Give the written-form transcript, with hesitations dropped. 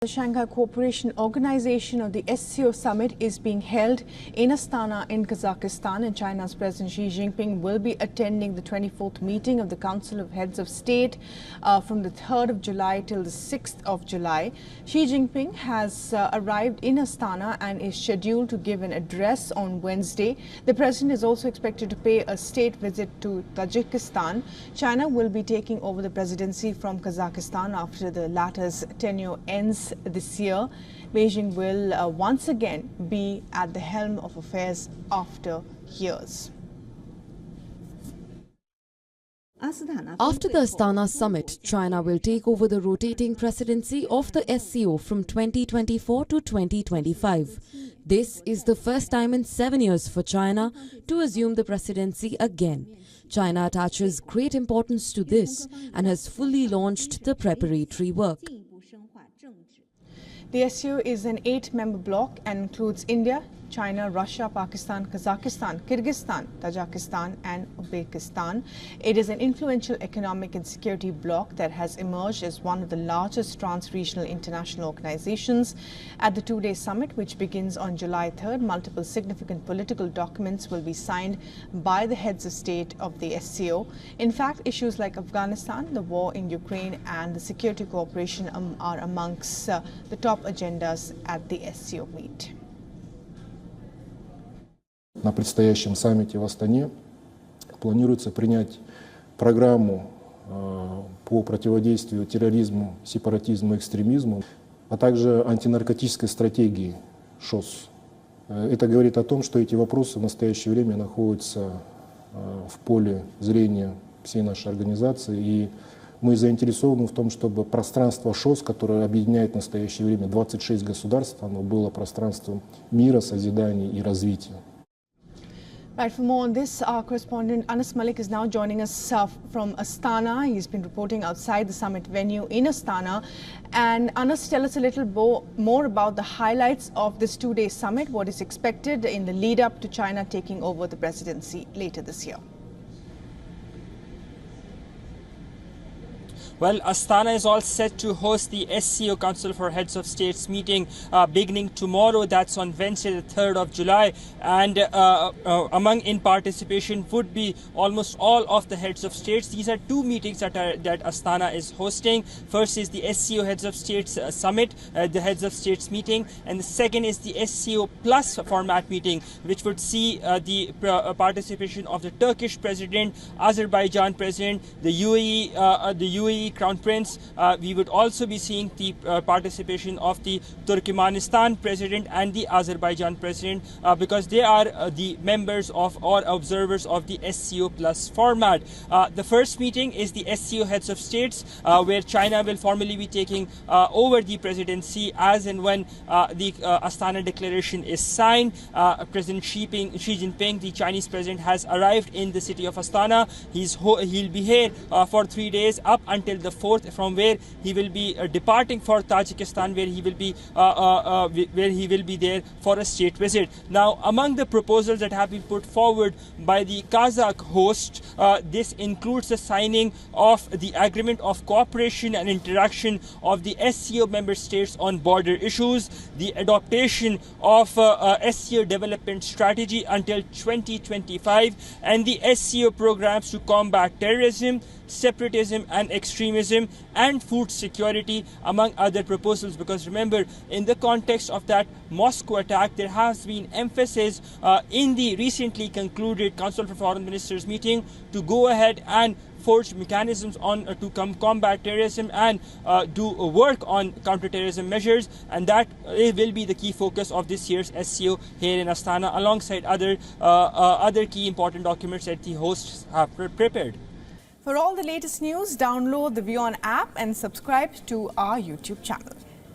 The Shanghai Cooperation Organization of the SCO Summit is being held in Astana in Kazakhstan, and China's President Xi Jinping will be attending the 24th meeting of the Council of Heads of State from the 3rd of July till the 6th of July. Xi Jinping has arrived in Astana and is scheduled to give an address on Wednesday. The president is also expected to pay a state visit to Tajikistan. China will be taking over the presidency from Kazakhstan after the latter's tenure ends this year. Beijing will once again be at the helm of affairs after years. After the Astana summit, China will take over the rotating presidency of the SCO from 2024 to 2025. This is the first time in 7 years for China to assume the presidency again. China attaches great importance to this and has fully launched the preparatory work. The SCO is an 8-member bloc and includes India, China, Russia, Pakistan, Kazakhstan, Kyrgyzstan, Tajikistan and Uzbekistan. It is an influential economic and security bloc that has emerged as one of the largest trans-regional international organizations. At the two-day summit, which begins on July 3rd, multiple significant political documents will be signed by the heads of state of the SCO. In fact, issues like Afghanistan, the war in Ukraine and the security cooperation are amongst the top agendas at the SCO meet. На предстоящем саммите в Астане планируется принять программу по противодействию терроризму, сепаратизму, экстремизму, а также антинаркотической стратегии ШОС. Это говорит о том, что эти вопросы в настоящее время находятся в поле зрения всей нашей организации, и мы заинтересованы в том, чтобы пространство ШОС, которое объединяет в настоящее время 26 государств, оно было пространством мира, созидания и развития. Right, for more on this, our correspondent Anas Malik is now joining us from Astana. He's been reporting outside the summit venue in Astana. And Anas, tell us a little more about the highlights of this two-day summit, what is expected in the lead-up to China taking over the presidency later this year. Well, Astana is all set to host the SCO Council for Heads of States meeting beginning tomorrow. That's on Wednesday, the 3rd of July. And among in participation would be almost all of the heads of states. These are two meetings that Astana is hosting. First is the SCO Heads of States Summit, the Heads of States meeting. And the second is the SCO Plus format meeting, which would see the participation of the Turkish President, Azerbaijan President, the UAE Crown Prince. We would also be seeing the participation of the Turkmenistan President and the Azerbaijan President because they are the members of or observers of the SCO Plus format. The first meeting is the SCO Heads of States where China will formally be taking over the presidency as and when the Astana Declaration is signed. President Xi Jinping, the Chinese president, has arrived in the city of Astana. He'll be here for 3 days up until the 4th, from where he will be departing for Tajikistan, where he will be there for a state visit. Now, among the proposals that have been put forward by the Kazakh host, this includes the signing of the agreement of cooperation and interaction of the SCO member states on border issues, the adoption of SCO development strategy until 2025, and the SCO programs to combat terrorism, separatism and extremism, and food security, among other proposals. Because remember, in the context of that Moscow attack, there has been emphasis in the recently concluded Council for Foreign Ministers meeting to go ahead and forge mechanisms on to combat terrorism and do work on counterterrorism measures, and that will be the key focus of this year's SCO here in Astana, alongside other key important documents that the hosts have prepared. For all the latest news, download the WION app and subscribe to our YouTube channel.